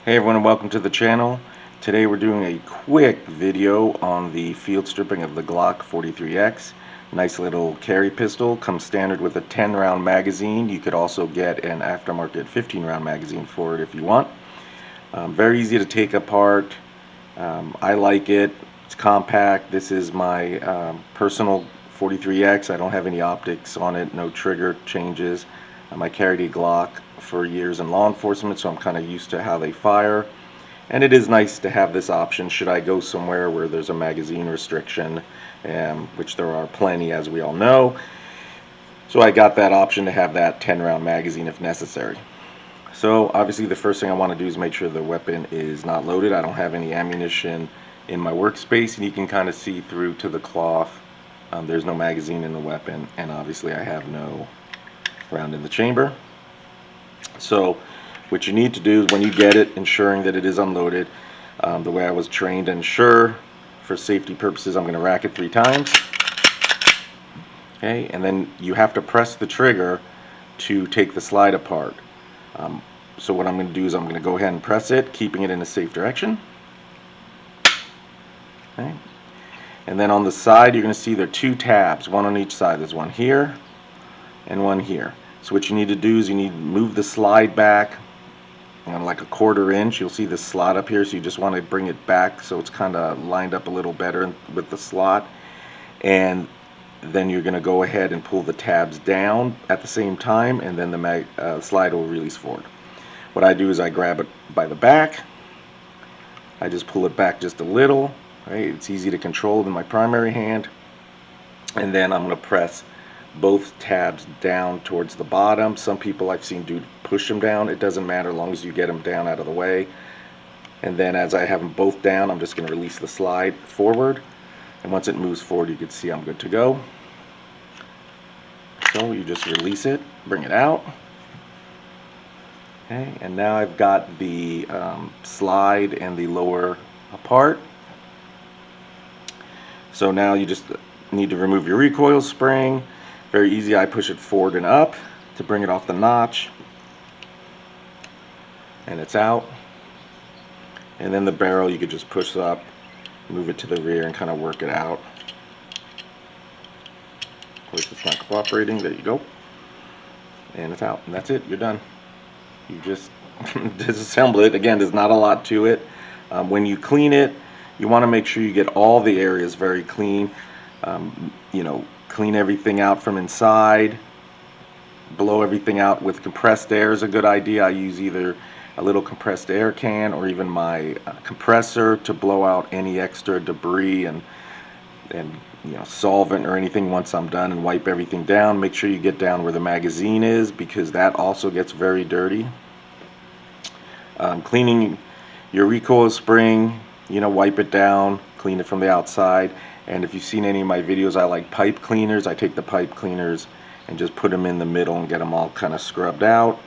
Hey everyone, and welcome to the channel. Today we're doing a quick video on the field stripping of the Glock 43X. Nice little carry pistol, comes standard with a 10 round magazine. You could also get an aftermarket 15 round magazine for it if you want. Very easy to take apart. I like it. It's compact. This is my personal 43X. I don't have any optics on it, no trigger changes. I carried a Glock for years in law enforcement, so I'm kind of used to how they fire. And it is nice to have this option should I go somewhere where there's a magazine restriction, which there are plenty, as we all know. So I got that option to have that 10 round magazine if necessary. So obviously the first thing I want to do is make sure the weapon is not loaded. I don't have any ammunition in my workspace, and you can kind of see through to the cloth. There's no magazine in the weapon, and obviously I have no round in the chamber. So what you need to do is when you get it, ensuring that it is unloaded, the way I was trained, ensure for safety purposes I'm going to rack it 3 times. Okay, and then you have to press the trigger to take the slide apart. So what I'm going to do is I'm going to go ahead and press it, keeping it in a safe direction. Okay. And then on the side you're going to see there are 2 tabs, one on each side. There's one here and one here. So what you need to do is you need to move the slide back like a 1/4 inch. You'll see the slot up here, so you just want to bring it back so it's kind of lined up a little better with the slot. And then you're going to go ahead and pull the tabs down at the same time, and then the slide will release forward. What I do is I grab it by the back. I just pull it back just a little. Right? It's easy to control in my primary hand. And then I'm going to press both tabs down towards the bottom. Some people I've seen do push them down. It doesn't matter as long as you get them down out of the way. And then as I have them both down, I'm just going to release the slide forward. And once it moves forward, you can see I'm good to go. So you just release it, bring it out. Okay, and now I've got the slide and the lower apart. So now you just need to remove your recoil spring. Very easy. I push it forward and up to bring it off the notch, and it's out. And then the barrel you could just push up, move it to the rear, and kind of work it out. Of course it's not cooperating. There you go. And it's out, and that's it. You're done. You just disassemble it. Again, there's not a lot to it. When you clean it, you want to make sure you get all the areas very clean. Clean everything out from inside. Blow everything out with compressed air is a good idea. I use either a little compressed air can or even my compressor to blow out any extra debris and solvent or anything once I'm done, and wipe everything down. Make sure you get down where the magazine is, because that also gets very dirty. Cleaning your recoil spring, wipe it down, clean it from the outside. And if you've seen any of my videos, I like pipe cleaners. I take the pipe cleaners and just put them in the middle and get them all kind of scrubbed out.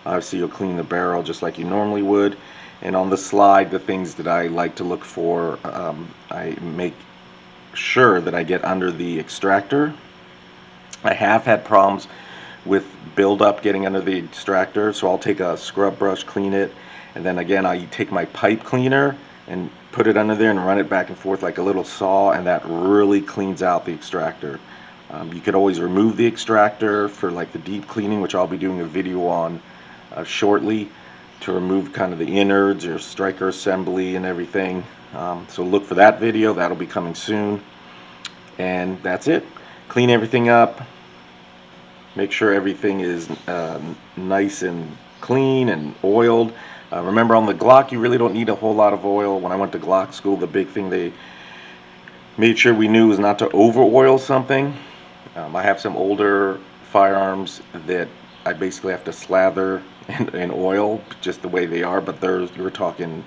Obviously you'll clean the barrel just like you normally would. And on the slide, the things that I like to look for, I make sure that I get under the extractor. I have had problems with buildup getting under the extractor, so I'll take a scrub brush, clean it, and then again I take my pipe cleaner and put it under there and run it back and forth like a little saw, and that really cleans out the extractor. You could always remove the extractor for like the deep cleaning, which I'll be doing a video on shortly, to remove kind of the innards or striker assembly and everything. So look for that video. That'll be coming soon. And that's it. Clean everything up. Make sure everything is nice and clean and oiled. Remember, on the Glock, you really don't need a whole lot of oil. When I went to Glock school, the big thing they made sure we knew was not to over oil something. I have some older firearms that I basically have to slather in oil just the way they are, but we're talking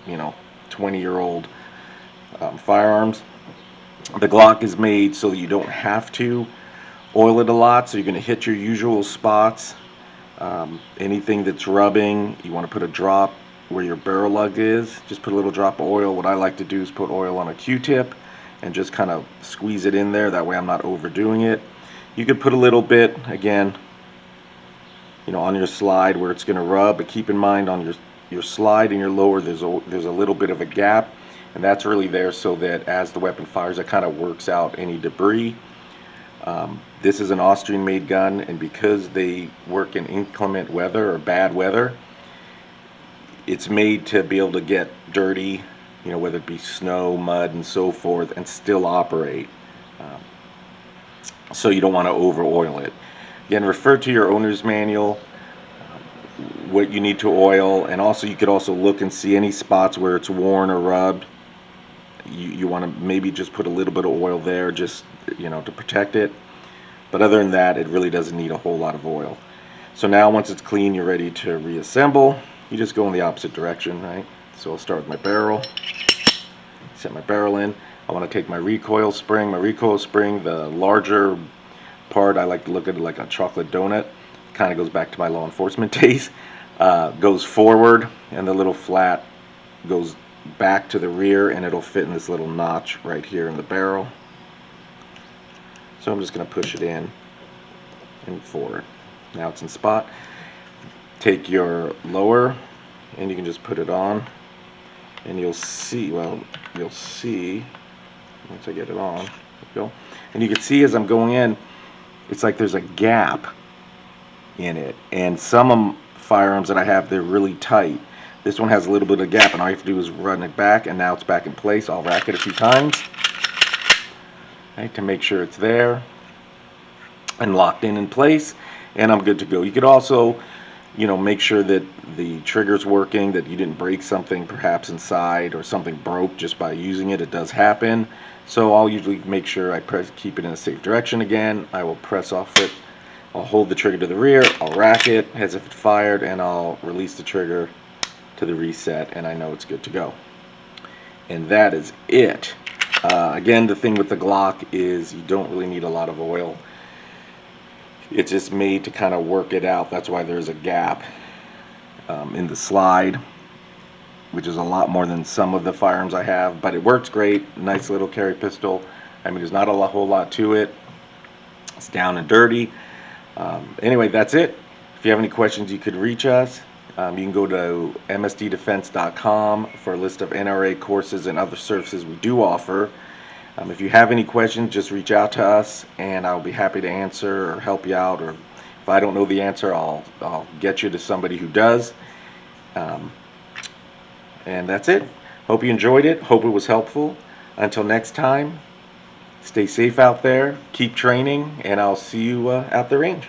20-year-old firearms. The Glock is made so that you don't have to oil it a lot, so you're going to hit your usual spots. Anything that's rubbing, you want to put a drop where your barrel lug is. Just put a little drop of oil. What I like to do is put oil on a Q-tip and just kind of squeeze it in there. That way I'm not overdoing it. You could put a little bit, again, on your slide where it's going to rub, but keep in mind on your slide and your lower, there's a little bit of a gap, and that's really there so that as the weapon fires, it kind of works out any debris. This is an Austrian-made gun, and because they work in inclement weather or bad weather, it's made to be able to get dirty, whether it be snow, mud, and so forth, and still operate. So you don't want to over oil it. Again, refer to your owner's manual, what you need to oil, and also you could also look and see any spots where it's worn or rubbed. You want to maybe just put a little bit of oil there, just to protect it. But other than that, it really doesn't need a whole lot of oil. So now once it's clean, you're ready to reassemble. You just go in the opposite direction, right? So I'll start with my barrel, set my barrel in. I want to take my recoil spring. My recoil spring, the larger part, I like to look at it like a chocolate donut. Kind of goes back to my law enforcement days. Goes forward, and the little flat goes back to the rear, and it'll fit in this little notch right here in the barrel. So I'm just going to push it in and forward. Now it's in spot. Take your lower, and you can just put it on, and you'll see, once I get it on, there we go. And you can see as I'm going in, it's like there's a gap in it. And some firearms that I have, they're really tight. This one has a little bit of gap, and all you have to do is run it back, and now it's back in place. I'll rack it a few times, right, to make sure it's there and locked in place, and I'm good to go. You could also, make sure that the trigger's working, that you didn't break something perhaps inside, or something broke just by using it. It does happen. So I'll usually make sure I keep it in a safe direction again. I will press off it. I'll hold the trigger to the rear, I'll rack it as if it fired, and I'll release the trigger to the reset, and I know it's good to go. And that is it. Again, the thing with the Glock is you don't really need a lot of oil. It's just made to kind of work it out. That's why there's a gap in the slide, which is a lot more than some of the firearms I have, but it works great. Nice little carry pistol. I mean, there's not a whole lot to it. It's down and dirty. Anyway, that's it. If you have any questions, you could reach us. You can go to msddefense.com for a list of NRA courses and other services we do offer. If you have any questions, just reach out to us, and I'll be happy to answer or help you out. Or if I don't know the answer, I'll get you to somebody who does. And that's it. Hope you enjoyed it. Hope it was helpful. Until next time, stay safe out there. Keep training, and I'll see you at the range.